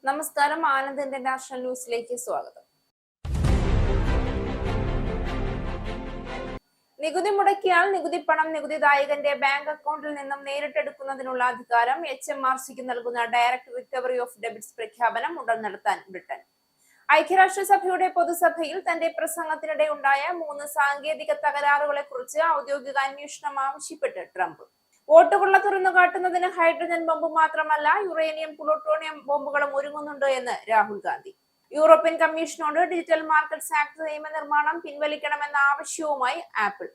നമസ്കാരം, ആനന്ദ് ഇന്റർനാഷണൽ ന്യൂസിലേക്ക് സ്വാഗതം. നികുതി മുടക്കിയാൽ നികുതി പണം നികുതിദായകന്റെ ബാങ്ക് അക്കൗണ്ടിൽ നിന്നും നേരിട്ടെടുക്കുന്നതിനുള്ള അധികാരം HMRCക്ക് നൽകുന്ന ഡയറക്ട് റിക്കവറി ഓഫ് ഡെബിറ്റ്സ് പ്രഖ്യാപനം ഉടൻ നടത്താൻ ബ്രിട്ടൻ. ഐക്യരാഷ്ട്രസഭയുടെ പൊതുസഭയിൽ തന്റെ പ്രസംഗത്തിനിടെ ഉണ്ടായ 3 സാങ്കേതിക തകരാറുകളെ കുറിച്ച് ഔദ്യോഗിക അന്വേഷണം ആവശ്യപ്പെട്ട് ട്രംപ്. വോട്ടുകൊള്ള തുറന്നുകാട്ടുന്നതിന് ഹൈഡ്രജൻ ബോംബ് മാത്രമല്ല യുറേനിയം പ്ലൂട്ടോണിയം ബോംബുകളും ഒരുങ്ങുന്നുണ്ട് എന്ന് രാഹുൽ ഗാന്ധി. യൂറോപ്യൻ കമ്മീഷനോട് ഡിജിറ്റൽ മാർക്കറ്റ്സ് ആക്ട് നിയമനിർമ്മാണം പിൻവലിക്കണമെന്ന ആവശ്യവുമായി ആപ്പിൾ.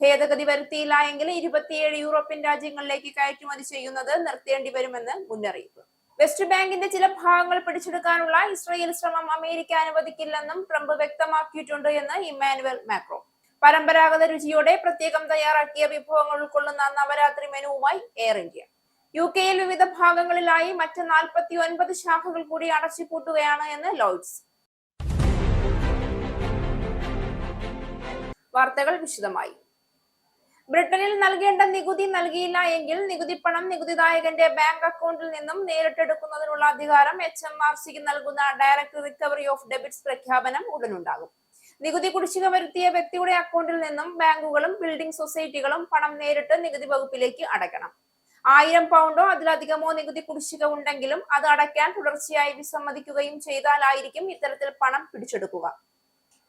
ഭേദഗതി വരുത്തിയില്ല എങ്കിൽ 27 യൂറോപ്യൻ രാജ്യങ്ങളിലേക്ക് കയറ്റുമതി ചെയ്യുന്നത് നിർത്തേണ്ടി വരുമെന്ന് മുന്നറിയിപ്പ്. വെസ്റ്റ് ബാങ്കിന്റെ ചില ഭാഗങ്ങൾ പിടിച്ചെടുക്കാനുള്ള ഇസ്രയേൽ ശ്രമം അമേരിക്ക അനുവദിക്കില്ലെന്നും ട്രംപ് വ്യക്തമാക്കിയിട്ടുണ്ട് എന്ന് ഇമ്മാനുവൽ മാക്രോൺ. പരമ്പരാഗത രുചിയോടെ പ്രത്യേകം തയ്യാറാക്കിയ വിഭവങ്ങൾ ഉൾക്കൊള്ളുന്ന നവരാത്രി മെനുവുമായി എയർ ഇന്ത്യ. UK-യിൽ വിവിധ ഭാഗങ്ങളിലായി മറ്റ് 49 ശാഖകൾ കൂടി അടച്ചുപൂട്ടുകയാണ് എന്ന് ലോയ്ഡ്സ്. വാർത്തകൾ വിശദമായി. ബ്രിട്ടനിൽ നൽകേണ്ട നികുതി നൽകിയില്ല എങ്കിൽ നികുതി പണം നികുതിദായകന്റെ ബാങ്ക് അക്കൗണ്ടിൽ നിന്നും നേരിട്ടെടുക്കുന്നതിനുള്ള അധികാരം HMRCക്ക് നൽകുന്ന ഡയറക്ട് റിക്കവറി ഓഫ് ഡെബിറ്റ്സ് പ്രഖ്യാപനം ഉടനുണ്ടാകും. നികുതി കുടിശ്ശിക വരുത്തിയ വ്യക്തിയുടെ അക്കൗണ്ടിൽ നിന്നും ബാങ്കുകളും ബിൽഡിംഗ് സൊസൈറ്റികളും പണം നേരിട്ട് നികുതി വകുപ്പിലേക്ക് അടയ്ക്കണം. 1000 പൗണ്ടോ അതിലധികമോ നികുതി കുടിശ്ശിക ഉണ്ടെങ്കിലും അത് അടയ്ക്കാൻ തുടർച്ചയായി വിസമ്മതിക്കുകയും ചെയ്താലായിരിക്കും ഇത്തരത്തിൽ പണം പിടിച്ചെടുക്കുക.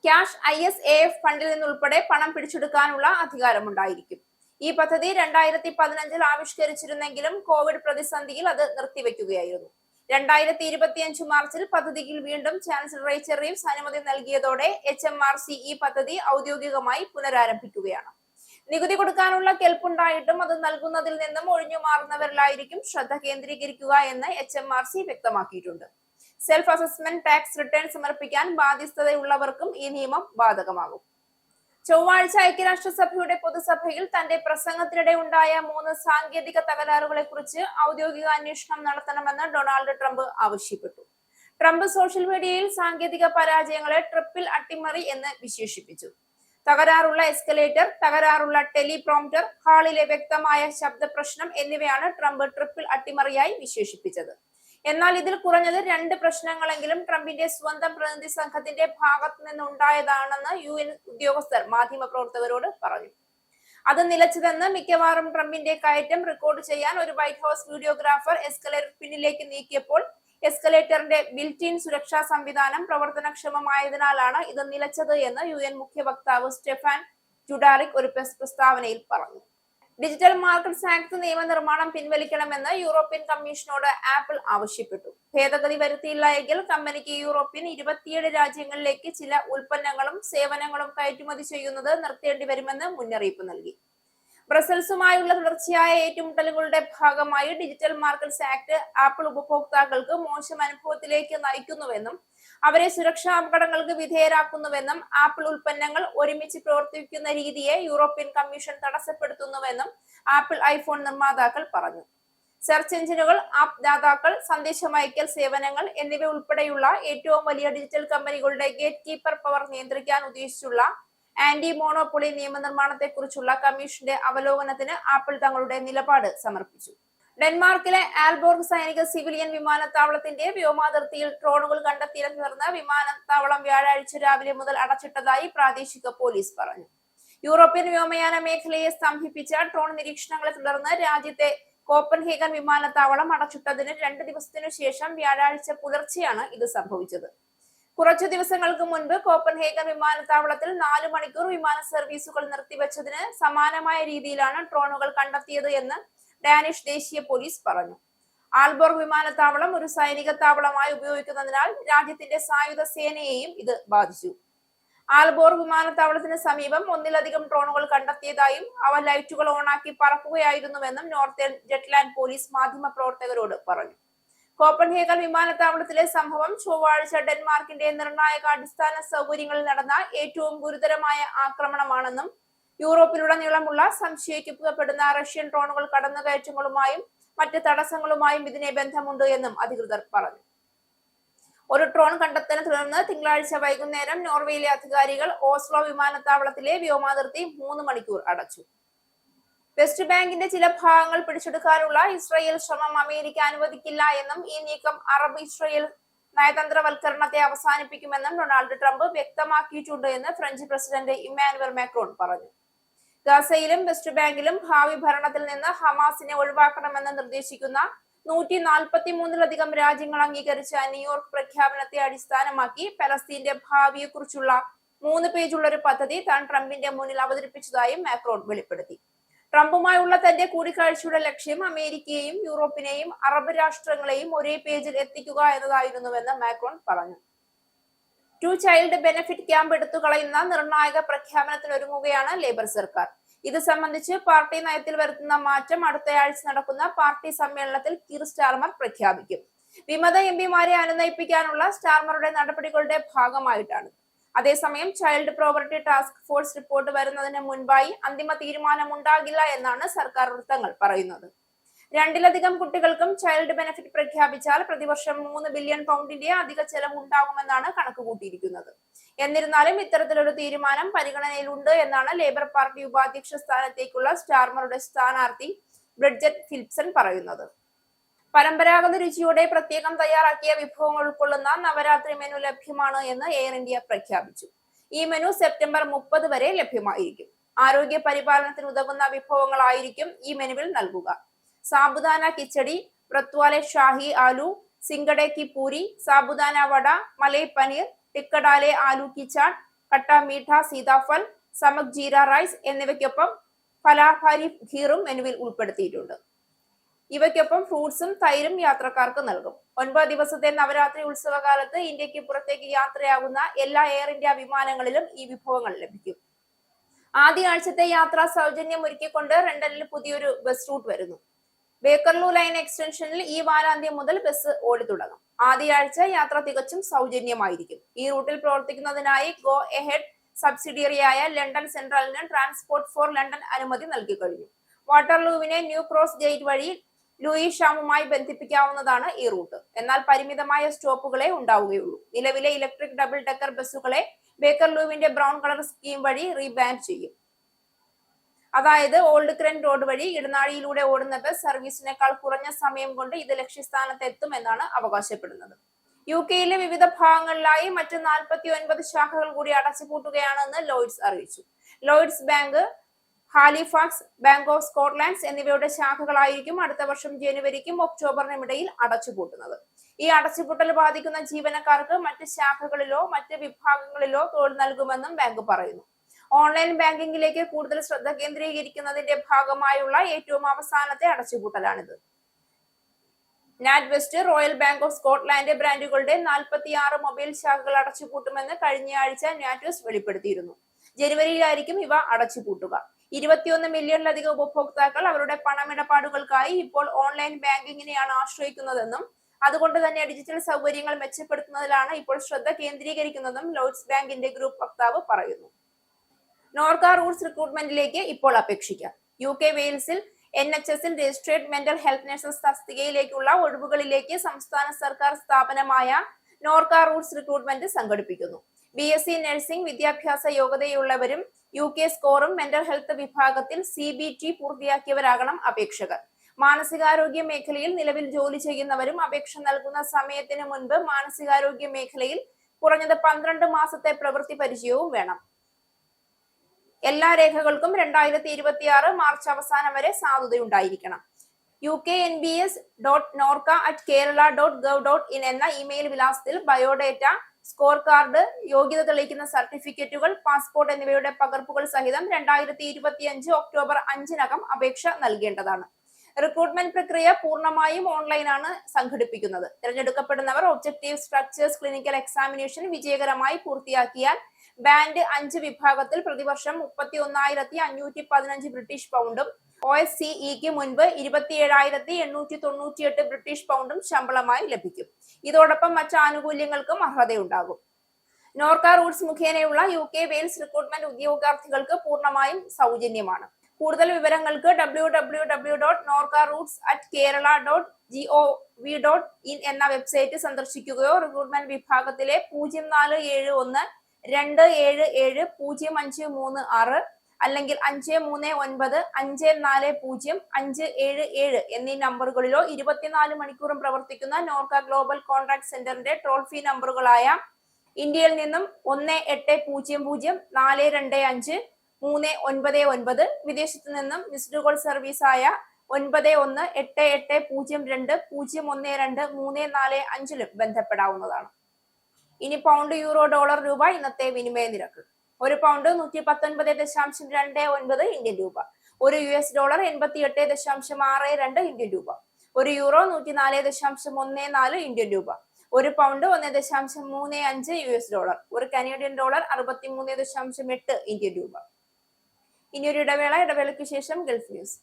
ക്യാഷ് ISAF ഫണ്ടിൽ നിന്നുൾപ്പെടെ പണം പിടിച്ചെടുക്കാനുള്ള അധികാരമുണ്ടായിരിക്കും. ഈ പദ്ധതി 2015 ആവിഷ്കരിച്ചിരുന്നെങ്കിലും കോവിഡ് പ്രതിസന്ധിയിൽ അത് നിർത്തിവെക്കുകയായിരുന്നു. 2025 മാർച്ചിൽ പദ്ധതിയിൽ വീണ്ടും ചാൻസലർ റേച്ചൽ റീവ്സ് അനുമതി നൽകിയതോടെ HMRC ഈ പദ്ധതി ഔദ്യോഗികമായി പുനരാരംഭിക്കുകയാണ്. നികുതി കൊടുക്കാനുള്ള കെൽപ്പുണ്ടായിട്ടും അത് നൽകുന്നതിൽ നിന്നും ഒഴിഞ്ഞു മാറുന്നവരിലായിരിക്കും ശ്രദ്ധ കേന്ദ്രീകരിക്കുക എന്ന് HMRC വ്യക്തമാക്കിയിട്ടുണ്ട്. സെൽഫ് അസസ്മെന്റ് ടാക്സ് റിട്ടേൺ സമർപ്പിക്കാൻ ബാധ്യസ്ഥതയുള്ളവർക്കും ഈ നിയമം ബാധകമാകും. ചൊവ്വാഴ്ച ഐക്യരാഷ്ട്രസഭയുടെ പൊതുസഭയിൽ തന്റെ പ്രസംഗത്തിനിടെ ഉണ്ടായ 3 സാങ്കേതിക തകരാറുകളെ കുറിച്ച് ഔദ്യോഗിക അന്വേഷണം നടത്തണമെന്ന് ഡൊണാൾഡ് ട്രംപ് ആവശ്യപ്പെട്ടു. ട്രംപ് സോഷ്യൽ മീഡിയയിൽ സാങ്കേതിക പരാജയങ്ങളെ ട്രിപ്പിൾ അട്ടിമറി എന്ന് വിശേഷിപ്പിച്ചു. തകരാറുള്ള എസ്കലേറ്റർ, തകരാറുള്ള ടെലിപ്രോംപ്റ്റർ, ഹാളിലെ വ്യക്തമായ ശബ്ദ പ്രശ്നം എന്നിവയാണ് ട്രംപ് ട്രിപ്പിൾ അട്ടിമറിയായി വിശേഷിപ്പിച്ചത്. എന്നാൽ ഇതിൽ കുറഞ്ഞത് 2 പ്രശ്നങ്ങളെങ്കിലും ട്രംപിന്റെ സ്വന്തം പ്രതിനിധി സംഘത്തിന്റെ ഭാഗത്തു നിന്നുണ്ടായതാണെന്ന് UN ഉദ്യോഗസ്ഥർ മാധ്യമപ്രവർത്തകരോട് പറഞ്ഞു. അത് നിലച്ചതെന്ന് മിക്കവാറും ട്രംപിന്റെ കയറ്റം റെക്കോർഡ് ചെയ്യാൻ ഒരു വൈറ്റ് ഹൗസ് വീഡിയോഗ്രാഫർ എസ്കലേറ്റർ പിന്നിലേക്ക് നീക്കിയപ്പോൾ എസ്കലേറ്ററിന്റെ ബിൽറ്റ്-ഇൻ സുരക്ഷാ സംവിധാനം പ്രവർത്തനക്ഷമമായതിനാലാണ് ഇത് നിലച്ചത് എന്ന് UN മുഖ്യ വക്താവ് സ്റ്റെഫാൻ ഡുജാറിക് ഒരു പ്രസ്താവനയിൽ പറഞ്ഞു. ഡിജിറ്റൽ മാർക്കറ്റ്സ് ആക്ട് നിയമനിർമ്മാണം പിൻവലിക്കണമെന്ന് യൂറോപ്യൻ കമ്മീഷനോട് ആപ്പിൾ ആവശ്യപ്പെട്ടു. ഭേദഗതി വരുത്തിയില്ല എങ്കിൽ കമ്പനിക്ക് യൂറോപ്യൻ 27 രാജ്യങ്ങളിലേക്ക് ചില ഉൽപ്പന്നങ്ങളും സേവനങ്ങളും കയറ്റുമതി ചെയ്യുന്നത് നിർത്തേണ്ടി വരുമെന്ന് മുന്നറിയിപ്പ് നൽകി. ബ്രസൽസുമായുള്ള തുടർച്ചയായ ഏറ്റുമുട്ടലുകളുടെ ഭാഗമായി ഡിജിറ്റൽ മാർക്കറ്റ്സ് ആക്ട് ആപ്പിൾ ഉപഭോക്താക്കൾക്ക് മോശം അനുഭവത്തിലേക്ക് നയിക്കുന്നുവെന്നും അവരെ സുരക്ഷാ അപകടങ്ങൾക്ക് വിധേയരാക്കുന്നുവെന്നും ആപ്പിൾ ഉൽപ്പന്നങ്ങൾ ഒരുമിച്ച് പ്രവർത്തിക്കുന്ന രീതിയെ യൂറോപ്യൻ കമ്മീഷൻ തടസ്സപ്പെടുത്തുന്നുവെന്നും ആപ്പിൾ ഐഫോൺ നിർമ്മാതാക്കൾ പറഞ്ഞു. സെർച്ച് എഞ്ചിനുകൾ, ആപ്പ് ദാതാക്കൾ, സന്ദേശമയക്കൽ സേവനങ്ങൾ എന്നിവ ഉൾപ്പെടെയുള്ള ഏറ്റവും വലിയ ഡിജിറ്റൽ കമ്പനികളുടെ ഗേറ്റ് കീപ്പർ പവർ നിയന്ത്രിക്കാൻ ഉദ്ദേശിച്ചുള്ള ആന്റി മോണോപ്പൊളി നിയമനിർമ്മാണത്തെക്കുറിച്ചുള്ള കമ്മീഷന്റെ അവലോകനത്തിന് ആപ്പിൾ തങ്ങളുടെ നിലപാട് സമർപ്പിച്ചു. ഡെൻമാർക്കിലെ ആൽബോർഗ് സൈനിക സിവിലിയൻ വിമാനത്താവളത്തിന്റെ വ്യോമാതിർത്തിയിൽ ഡ്രോണുകൾ കണ്ടെത്തിയതിനെ തുടർന്ന് വിമാനത്താവളം വ്യാഴാഴ്ച രാവിലെ മുതൽ അടച്ചിട്ടതായി പ്രാദേശിക പോലീസ് പറഞ്ഞു. യൂറോപ്യൻ വ്യോമയാന മേഖലയെ സ്തംഭിപ്പിച്ച ഡ്രോൺ നിരീക്ഷണങ്ങളെ തുടർന്ന് രാജ്യത്തെ കോപ്പൻഹേഗൻ വിമാനത്താവളം അടച്ചിട്ടതിന് 2 ദിവസത്തിനു ശേഷം വ്യാഴാഴ്ച പുലർച്ചെയാണ് ഇത് സംഭവിച്ചത്. കുറച്ചു ദിവസങ്ങൾക്ക് മുൻപ് കോപ്പൻഹേഗൻ വിമാനത്താവളത്തിൽ 4 മണിക്കൂർ വിമാന സർവീസുകൾ നിർത്തിവെച്ചതിന് സമാനമായ രീതിയിലാണ് ഡ്രോണുകൾ കണ്ടെത്തിയത് എന്ന് ഡാനിഷ് ദേശീയ പോലീസ് പറഞ്ഞു. ആൽബോർഗ് വിമാനത്താവളം ഒരു സൈനിക താവളമായി ഉപയോഗിക്കുന്നതിനാൽ രാജ്യത്തിന്റെ സായുധ സേനയെയും ഇത് ബാധിച്ചു. ആൽബോർഗ് വിമാനത്താവളത്തിന് സമീപം 1-ലധികം ഡ്രോണുകൾ കണ്ടെത്തിയതായും അവ ലൈറ്റുകൾ ഓണാക്കി പറക്കുകയായിരുന്നുവെന്നും നോർത്തേൺ ജെറ്റ്ലാൻഡ് പോലീസ് മാധ്യമപ്രവർത്തകരോട് പറഞ്ഞു. കോപ്പൻഹേഗൻ വിമാനത്താവളത്തിലെ സംഭവം ചൊവ്വാഴ്ച ഡെൻമാർക്കിന്റെ നിർണായക അടിസ്ഥാന സൗകര്യങ്ങളിൽ നടന്ന ഏറ്റവും ഗുരുതരമായ ആക്രമണമാണെന്നും യൂറോപ്പിലുടനീളമുള്ള സംശയിക്കപ്പെടുന്ന റഷ്യൻ ഡ്രോണുകൾ കടന്നുകയറ്റങ്ങളുമായും മറ്റ് തടസ്സങ്ങളുമായും ഇതിനെ ബന്ധമുണ്ട് എന്നും അധികൃതർ പറഞ്ഞു. ഒരു ഡ്രോൺ കണ്ടെത്തലിനെ തുടർന്ന് തിങ്കളാഴ്ച വൈകുന്നേരം നോർവേയിലെ അധികാരികൾ ഓസ്ലോ വിമാനത്താവളത്തിലെ വ്യോമാതിർത്തി 3 മണിക്കൂർ അടച്ചു. വെസ്റ്റ് ബാങ്കിന്റെ ചില ഭാഗങ്ങൾ പിടിച്ചെടുക്കാനുള്ള ഇസ്രായേൽ ശ്രമം അമേരിക്ക അനുവദിക്കില്ല എന്നും ഈ നീക്കം അറബ് ഇസ്രായേൽ നയതന്ത്രവൽക്കരണത്തെ അവസാനിപ്പിക്കുമെന്നും ഡൊണാൾഡ് ട്രംപ് വ്യക്തമാക്കിയിട്ടുണ്ട് എന്ന് ഫ്രഞ്ച് പ്രസിഡന്റ് ഇമ്മാനുവൽ മാക്രോൺ പറഞ്ഞു. ഗസയിലും വെസ്റ്റ് ബാങ്കിലും ഭാവി ഭരണത്തിൽ നിന്ന് ഹമാസിനെ ഒഴിവാക്കണമെന്ന് നിർദ്ദേശിക്കുന്ന 143-ലധികം രാജ്യങ്ങൾ അംഗീകരിച്ച ന്യൂയോർക്ക് പ്രഖ്യാപനത്തെ അടിസ്ഥാനമാക്കി പലസ്തീന്റെ ഭാവിയെക്കുറിച്ചുള്ള 3 പേജുള്ള ഒരു പദ്ധതി താൻ ട്രംപിന്റെ മുന്നിൽ അവതരിപ്പിച്ചതായും മാക്രോൺ വെളിപ്പെടുത്തി. ട്രംപുമായുള്ള തന്റെ കൂടിക്കാഴ്ചയുടെ ലക്ഷ്യം അമേരിക്കയെയും യൂറോപ്പിനെയും അറബ് രാഷ്ട്രങ്ങളെയും ഒരേ പേജിൽ എത്തിക്കുക എന്നതായിരുന്നുവെന്ന് മാക്രോൺ പറഞ്ഞു. 2 ചൈൽഡ് ബെനിഫിറ്റ് ക്യാമ്പ് എടുത്തുകളയുന്ന നിർണായക പ്രഖ്യാപനത്തിനൊരുങ്ങുകയാണ് ലേബർ സർക്കാർ. ഇത് സംബന്ധിച്ച് പാർട്ടി നയത്തിൽ വരുത്തുന്ന മാറ്റം അടുത്തയാഴ്ച നടക്കുന്ന പാർട്ടി സമ്മേളനത്തിൽ കീർ സ്റ്റാർമർ പ്രഖ്യാപിക്കും. വിമത എംപിമാരെ അനുനയിപ്പിക്കാനുള്ള സ്റ്റാർമറുടെ നടപടികളുടെ ഭാഗമായിട്ടാണ്. അതേസമയം child property task force report വരുന്നതിന് മുൻപായി അന്തിമ തീരുമാനമുണ്ടാകില്ല എന്നാണ് സർക്കാർ വൃത്തങ്ങൾ പറയുന്നത്. 2-ലധികം കുട്ടികൾക്കും ചൈൽഡ് ബെനിഫിറ്റ് പ്രഖ്യാപിച്ചാൽ പ്രതിവർഷം 3 ബില്യൺ പൗണ്ടിന്റെ അധിക ചെലവ് ഉണ്ടാകുമെന്നാണ് കണക്കുകൂട്ടിയിരിക്കുന്നത്. എന്നിരുന്നാലും ഇത്തരത്തിലൊരു തീരുമാനം പരിഗണനയിലുണ്ട് എന്നാണ് ലേബർ പാർട്ടി ഉപാധ്യക്ഷ സ്ഥാനത്തേക്കുള്ള സ്റ്റാർമറുടെ സ്ഥാനാർത്ഥി ബ്രിഡ്ജറ്റ് ഫിലിപ്സൺ പറയുന്നത്. പരമ്പരാഗത രുചിയോടെ പ്രത്യേകം തയ്യാറാക്കിയ വിഭവങ്ങൾ ഉൾക്കൊള്ളുന്ന നവരാത്രി മെനു ലഭ്യമാണ് എന്ന് എയർ ഇന്ത്യ പ്രഖ്യാപിച്ചു. ഈ മെനു സെപ്റ്റംബർ 30 വരെ ലഭ്യമായിരിക്കും. ആരോഗ്യ പരിപാലനത്തിന് ഉതകുന്ന വിഭവങ്ങളായിരിക്കും ഈ മെനുവിൽ നൽകുക. സാബുദാന കിച്ചടി, വ്രത്വാലെ ഷാഹി ആലു, സിംഗഡെ കി പൂരി, സാബുദാന വട, മലൈ പനീർ, ടിക്കഡാലെ ആലു കി ചാട്ട്, കട്ട മീഠ സീതാഫൽ, സമക് ജീര റൈസ് എന്നിവയ്ക്കൊപ്പം ഫലാഫാരി ഖീറും മെനുവിൽ ഉൾപ്പെടുത്തിയിട്ടുണ്ട്. ഇവയ്ക്കൊപ്പം ഫ്രൂട്ട്സും തൈരും യാത്രക്കാർക്ക് നൽകും. 9 ദിവസത്തെ നവരാത്രി ഉത്സവകാലത്ത് ഇന്ത്യക്ക് പുറത്തേക്ക് യാത്രയാകുന്ന എല്ലാ എയർ ഇന്ത്യ വിമാനങ്ങളിലും ഈ വിഭവങ്ങൾ ലഭിക്കും. ആദ്യ ആഴ്ചത്തെ യാത്രാ സൗജന്യം ഒരുക്കിക്കൊണ്ട് ലണ്ടനിൽ പുതിയൊരു ബസ് റൂട്ട് വരുന്നു. ബേക്കർലൂ ലൈൻ എക്സ്റ്റൻഷനിൽ ഈ വാരാന്ത്യം മുതൽ ബസ് ഓടിത്തുടങ്ങും. ആദ്യ ആഴ്ച യാത്ര തികച്ചും സൗജന്യമായിരിക്കും. ഈ റൂട്ടിൽ പ്രവർത്തിക്കുന്നതിനായി ഗോ എഹെഡ് സബ്സിഡിയറിയായ ലണ്ടൻ സെൻട്രലിന് ട്രാൻസ്പോർട്ട് ഫോർ ലണ്ടൻ അനുമതി നൽകി കഴിഞ്ഞു. വാട്ടർലൂവിനെ ന്യൂ ക്രോസ് ഗേറ്റ് വഴി ലൂയി ഷാമുമായി ബന്ധിപ്പിക്കാവുന്നതാണ് ഈ റൂട്ട്. എന്നാൽ പരിമിതമായ സ്റ്റോപ്പുകളെ ഉണ്ടാവുകയുള്ളൂ. നിലവിലെ ഇലക്ട്രിക് ഡബിൾ ഡെക്കർ ബസ്സുകളെ ബേക്കർലൂവിന്റെ ബ്രൗൺ കളർ സ്കീം വഴി റീബാൻഡ് ചെയ്യും. അതായത് ഓൾഡ് ക്രെൻ റോഡ് വഴി ഇടനാഴിയിലൂടെ ഓടുന്ന ബസ് സർവീസിനേക്കാൾ കുറഞ്ഞ സമയം കൊണ്ട് ഇത് ലക്ഷ്യസ്ഥാനത്ത് എത്തുമെന്നാണ് അവകാശപ്പെടുന്നത്. UK-യിലെ വിവിധ ഭാഗങ്ങളിലായി മറ്റ് 49 ശാഖകൾ കൂടി അടച്ചുപൂട്ടുകയാണെന്ന് ലോയിഡ്സ് അറിയിച്ചു. Lloyds Bank, Halifax, Bank of Scotlands എന്നിവയുടെ ശാഖകളായിരിക്കും അടുത്ത വർഷം ജനുവരിക്കും ഒക്ടോബറിനും ഇടയിൽ അടച്ചുപൂട്ടുന്നത്. ഈ അടച്ചുപൂട്ടൽ ബാധിക്കുന്ന ജീവനക്കാർക്ക് മറ്റ് ശാഖകളിലോ മറ്റ് വിഭാഗങ്ങളിലോ തൊഴിൽ നൽകുമെന്നും ബാങ്ക് പറയുന്നു. ഓൺലൈൻ ബാങ്കിംഗിലേക്ക് കൂടുതൽ ശ്രദ്ധ കേന്ദ്രീകരിക്കുന്നതിന്റെ ഭാഗമായുള്ള ഏറ്റവും അവസാനത്തെ അടച്ചുപൂട്ടലാണിത്. NatWest, Royal Bank of Scotland ബ്രാൻഡുകളുടെ 46 മൊബൈൽ ശാഖകൾ അടച്ചുപൂട്ടുമെന്ന് കഴിഞ്ഞയാഴ്ച നാറ്റ് വെസ്റ്റ് വെളിപ്പെടുത്തിയിരുന്നു. ജനുവരിയിലായിരിക്കും ഇവ അടച്ചുപൂട്ടുക. 21 മില്യണിലധികം ഉപഭോക്താക്കൾ അവരുടെ പണമിടപാടുകൾക്കായി ഇപ്പോൾ ഓൺലൈൻ ബാങ്കിങ്ങിനെയാണ് ആശ്രയിക്കുന്നതെന്നും അതുകൊണ്ട് തന്നെ ഡിജിറ്റൽ സൗകര്യങ്ങൾ മെച്ചപ്പെടുത്തുന്നതിലാണ് ഇപ്പോൾ ശ്രദ്ധ കേന്ദ്രീകരിക്കുന്നതെന്നും ലോയിഡ്സ് ബാങ്കിന്റെ ഗ്രൂപ്പ് വക്താവ് പറയുന്നു. നോർക്ക റൂട്ട്സ് റിക്രൂട്ട്മെന്റിലേക്ക് ഇപ്പോൾ അപേക്ഷിക്കാം. UK വെയിൽസിൽ NHS-ൽ രജിസ്ട്രേഡ് മെന്റൽ ഹെൽത്ത് നഴ്സസ് തസ്തികയിലേക്കുള്ള ഒഴിവുകളിലേക്ക് സംസ്ഥാന സർക്കാർ സ്ഥാപനമായ നോർക്ക റൂട്ട്സ് റിക്രൂട്ട്മെന്റ് സംഘടിപ്പിക്കുന്നു. BSc നഴ്സിംഗ് വിദ്യാഭ്യാസ യോഗ്യതയുള്ളവരും UK സ്കോറും മെന്റൽ ഹെൽത്ത് വിഭാഗത്തിൽ CBT പൂർത്തിയാക്കിയവരാകണം അപേക്ഷകർ. മാനസികാരോഗ്യ മേഖലയിൽ നിലവിൽ ജോലി ചെയ്യുന്നവരും അപേക്ഷ നൽകുന്ന സമയത്തിന് മുൻപ് മാനസികാരോഗ്യ മേഖലയിൽ കുറഞ്ഞത് 12 മാസത്തെ പ്രവൃത്തി പരിചയവും വേണം. എല്ലാ രേഖകൾക്കും 2026 മാർച്ച് അവസാനം വരെ സാധുതയുണ്ടായിരിക്കണം. uknbs.norca@kerala.gov.in എന്ന ഇമെയിൽ വിലാസത്തിൽ ബയോഡേറ്റ, സ്കോർ കാർഡ്, യോഗ്യത തെളിയിക്കുന്ന സർട്ടിഫിക്കറ്റുകൾ, പാസ്പോർട്ട് എന്നിവയുടെ പകർപ്പുകൾ സഹിതം 2025 ഒക്ടോബർ 5-നകം അപേക്ഷ നൽകേണ്ടതാണ്. റിക്രൂട്ട്മെന്റ് പ്രക്രിയ പൂർണ്ണമായും ഓൺലൈനാണ് സംഘടിപ്പിക്കുന്നത്. തിരഞ്ഞെടുക്കപ്പെടുന്നവർ ഒബ്ജക്റ്റീവ് സ്ട്രക്ചേഴ്സ് ക്ലിനിക്കൽ എക്സാമിനേഷൻ വിജയകരമായി പൂർത്തിയാക്കിയാൽ ബാൻഡ് 5 വിഭാഗത്തിൽ പ്രതിവർഷം 31,515 ബ്രിട്ടീഷ് പൗണ്ടും OSCEക്ക് മുൻപ് 27,898 ബ്രിട്ടീഷ് പൗണ്ടും ശമ്പളമായി ലഭിക്കും. ഇതോടൊപ്പം മറ്റ് ആനുകൂല്യങ്ങൾക്കും അർഹതയുണ്ടാകും. നോർക്ക റൂട്ട്സ് മുഖേനയുള്ള UK വെയിൽസ് റിക്രൂട്ട്മെന്റ് ഉദ്യോഗാർത്ഥികൾക്ക് പൂർണ്ണമായും സൗജന്യമാണ്. കൂടുതൽ വിവരങ്ങൾക്ക് www.norcaroots@kerala.gov.in എന്ന വെബ്സൈറ്റ് സന്ദർശിക്കുകയോ റിക്രൂട്ട്മെന്റ് വിഭാഗത്തിലെ 0471 277 0536 അല്ലെങ്കിൽ 539-540-577 എന്നീ നമ്പറുകളിലോ 24 മണിക്കൂറും പ്രവർത്തിക്കുന്ന നോർക്ക ഗ്ലോബൽ കോൺടാക്ട് സെന്ററിന്റെ ടോൾ ഫ്രീ നമ്പറുകളായ ഇന്ത്യയിൽ നിന്നും 1800-425-399, വിദേശത്തു നിന്നും മിസ്ഡ് കോൾ സർവീസായ 9188-202-012-345 ബന്ധപ്പെടാവുന്നതാണ്. ഇനി പൗണ്ട്, യൂറോ, ഡോളർ, രൂപ ഇന്നത്തെ വിനിമയ നിരക്ക്. ഒരു പൗണ്ട് 119.29 ഇന്ത്യൻ രൂപ. ഒരു US ഡോളർ 88.62 ഇന്ത്യൻ രൂപ. ഒരു യൂറോ 104.14 ഇന്ത്യൻ രൂപ. ഒരു പൗണ്ട് 1.35 US ഡോളർ. ഒരു കനേഡിയൻ ഡോളർ 63.8 ഇന്ത്യൻ രൂപ. ഇനി ഒരു ഇടവേളയ്ക്ക് ശേഷം Gulf news.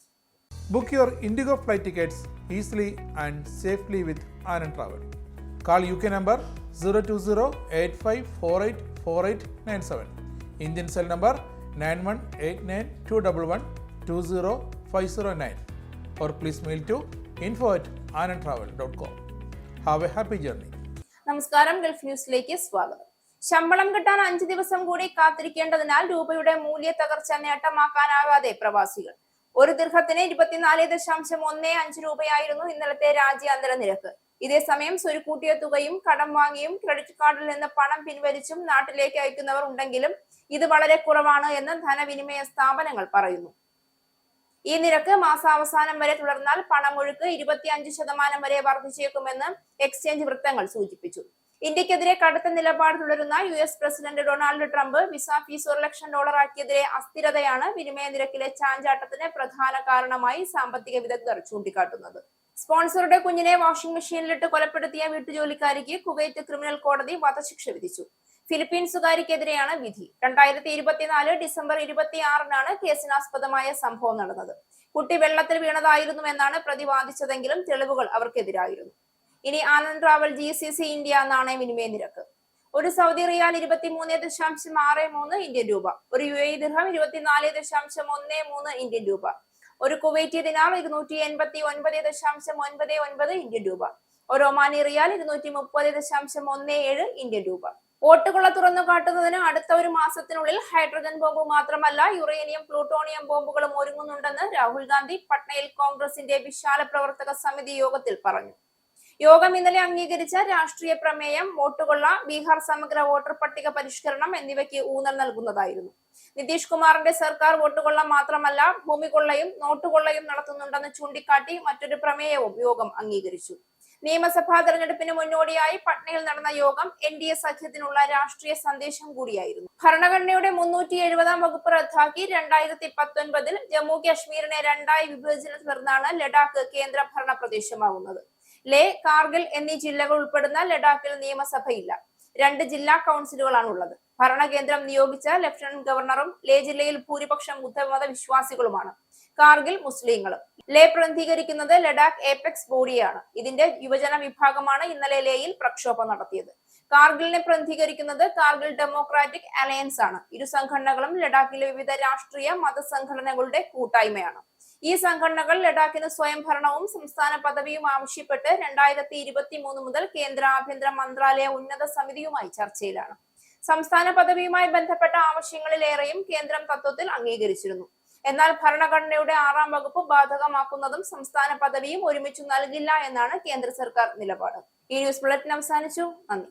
Book your Indigo flight tickets easily and safely with Anand Travel. Call UK number 020-8548-4897. Indian cell number 9189-211-20509. Or please mail to info@anandtravel.com. Have a happy journey. നമസ്കാരം, Gulf ന്യൂസിലേക്ക് സ്വാഗതം. ശമ്പളം കിട്ടാൻ 5 ദിവസം കൂടി കാത്തിരിക്കേണ്ടതിനാൽ രൂപയുടെ മൂല്യ തകർച്ച നേട്ടമാക്കാനാകാതെ പ്രവാസികൾ. ഒരു ദിർഹത്തിന് 24.15 രൂപയായിരുന്നു ഇന്നലത്തെ രാജ്യാന്തര നിരക്ക്. ഇതേസമയം സ്വരുക്കൂട്ടിയ തുകയും കടം വാങ്ങിയും ക്രെഡിറ്റ് കാർഡിൽ നിന്ന് പണം പിൻവലിച്ചും നാട്ടിലേക്ക് അയക്കുന്നവർ ഉണ്ടെങ്കിലും ഇത് വളരെ കുറവാണ് എന്ന് ധനവിനിമയ സ്ഥാപനങ്ങൾ പറയുന്നു. ഈ നിരക്ക് മാസാവസാനം വരെ തുടർന്നാൽ പണമൊഴുക്ക് 25% വരെ വർദ്ധിച്ചേക്കുമെന്ന് എക്സ്ചേഞ്ച് വൃത്തങ്ങൾ സൂചിപ്പിച്ചു. ഇന്ത്യക്കെതിരെ കടുത്ത നിലപാട് തുടരുന്ന US president Donald Trump visa fees $1,00,000 ആക്കിയതിലെ അസ്ഥിരതയാണ് വിനിമയ നിരക്കിലെ ചാഞ്ചാട്ടത്തിന് പ്രധാന കാരണമായി സാമ്പത്തിക വിദഗ്ധർ ചൂണ്ടിക്കാട്ടുന്നത്. സ്പോൺസറുടെ കുഞ്ഞിനെ വാഷിംഗ് മെഷീനിലിട്ട് കൊലപ്പെടുത്തിയ വീട്ടുജോലിക്കാരിക്ക് കുവൈറ്റ് ക്രിമിനൽ കോടതി വധശിക്ഷ വിധിച്ചു. ഫിലിപ്പീൻസുകാരിക്കെതിരെയാണ് വിധി. 2024 ഡിസംബർ 26-നാണ് കേസിനാസ്പദമായ സംഭവം നടന്നത്. കുട്ടി വെള്ളത്തിൽ വീണതായിരുന്നുവെന്നാണ് പ്രതി വാദിച്ചതെങ്കിലും തെളിവുകൾ അവർക്കെതിരായിരുന്നു. ഇനി ആനന്ദ് ട്രാവൽ GCC ഇന്ത്യ നാണയവിനിമയ നിരക്ക്. ഒരു സൗദി റിയാൽ 23.63 ഇന്ത്യൻ രൂപ. ഒരു UAE ദിർഹം 24.13 ഇന്ത്യൻ രൂപ. ഒരു കുവൈറ്റി ദിനാർ 289.99 ഇന്ത്യൻ രൂപ. ഒരു ഒമാനി റിയാൽ 230.17 ഇന്ത്യൻ രൂപ. വോട്ടുകൊള്ള തുറന്നു കാട്ടുന്നതിന് അടുത്ത ഒരു മാസത്തിനുള്ളിൽ ഹൈഡ്രജൻ ബോംബ് മാത്രമല്ല യുറേനിയം, പ്ലൂട്ടോണിയം ബോംബുകളും ഒരുങ്ങുന്നുണ്ടെന്ന് രാഹുൽ ഗാന്ധി പട്നയിൽ കോൺഗ്രസിന്റെ വിശാല പ്രവർത്തക സമിതി യോഗത്തിൽ പറഞ്ഞു. യോഗം ഇന്നലെ അംഗീകരിച്ച രാഷ്ട്രീയ പ്രമേയം വോട്ടുകൊള്ള, ബീഹാർ സമഗ്ര വോട്ടർ പട്ടിക പരിഷ്കരണം എന്നിവയ്ക്ക് ഊന്നൽ നൽകുന്നതായിരുന്നു. നിതീഷ് കുമാറിന്റെ സർക്കാർ വോട്ടുകൊള്ള മാത്രമല്ല ഭൂമികൊള്ളയും നോട്ടുകൊള്ളയും നടത്തുന്നുണ്ടെന്ന് ചൂണ്ടിക്കാട്ടി മറ്റൊരു പ്രമേയവും യോഗം അംഗീകരിച്ചു. നിയമസഭാ തെരഞ്ഞെടുപ്പിന് മുന്നോടിയായി പട്നയിൽ നടന്ന യോഗം NDA സഖ്യത്തിനുള്ള രാഷ്ട്രീയ സന്ദേശം കൂടിയായിരുന്നു. ഭരണഘടനയുടെ 370-ാം വകുപ്പ് റദ്ദാക്കി 2019 ജമ്മു കാശ്മീരിനെ രണ്ടായി വിഭജിച്ചതിനെ തുടർന്നാണ് ലഡാക്ക് കേന്ദ്ര ഭരണ പ്രദേശമാകുന്നത്. ലേ, കാർഗിൽ എന്നീ ജില്ലകൾ ഉൾപ്പെടുന്ന ലഡാക്കിൽ നിയമസഭയില്ല. 2 ജില്ലാ കൗൺസിലുകളാണുള്ളത്. ഭരണകേന്ദ്രം നിയോഗിച്ച ലഫ്റ്റനന്റ് ഗവർണറും ലേ ജില്ലയിൽ ഭൂരിപക്ഷം ബുദ്ധമത വിശ്വാസികളുമാണ്. കാർഗിൽ മുസ്ലിങ്ങളും. ലേ പ്രതിനിധീകരിക്കുന്നത് ലഡാക്ക് ഏപെക്സ് ബോഡിയാണ്. ഇതിന്റെ യുവജന വിഭാഗമാണ് ഇന്നലെ ലേയിൽ പ്രക്ഷോഭം നടത്തിയത്. കാർഗിലിനെ പ്രതിനിധീകരിക്കുന്നത് കാർഗിൽ ഡെമോക്രാറ്റിക് അലയൻസ് ആണ്. ഇരു സംഘടനകളും ലഡാക്കിലെ വിവിധ രാഷ്ട്രീയ മതസംഘടനകളുടെ കൂട്ടായ്മയാണ്. ഈ സംഘടനകൾ ലഡാക്കിന് സ്വയംഭരണവും സംസ്ഥാന പദവിയും ആവശ്യപ്പെട്ട് 2023 മുതൽ കേന്ദ്ര ആഭ്യന്തര മന്ത്രാലയ ഉന്നത സമിതിയുമായി ചർച്ചയിലാണ്. സംസ്ഥാന പദവിയുമായി ബന്ധപ്പെട്ട ആവശ്യങ്ങളിലേറെയും കേന്ദ്രം തത്വത്തിൽ അംഗീകരിച്ചിരുന്നു. എന്നാൽ ഭരണഘടനയുടെ 6-ാം വകുപ്പ് ബാധകമാക്കുന്നതും സംസ്ഥാന പദവിയും ഒരുമിച്ച് നൽകില്ല എന്നാണ് കേന്ദ്ര സർക്കാർ നിലപാട്. ഈ ന്യൂസ് ബുള്ളറ്റിൻ അവസാനിച്ചു. നന്ദി.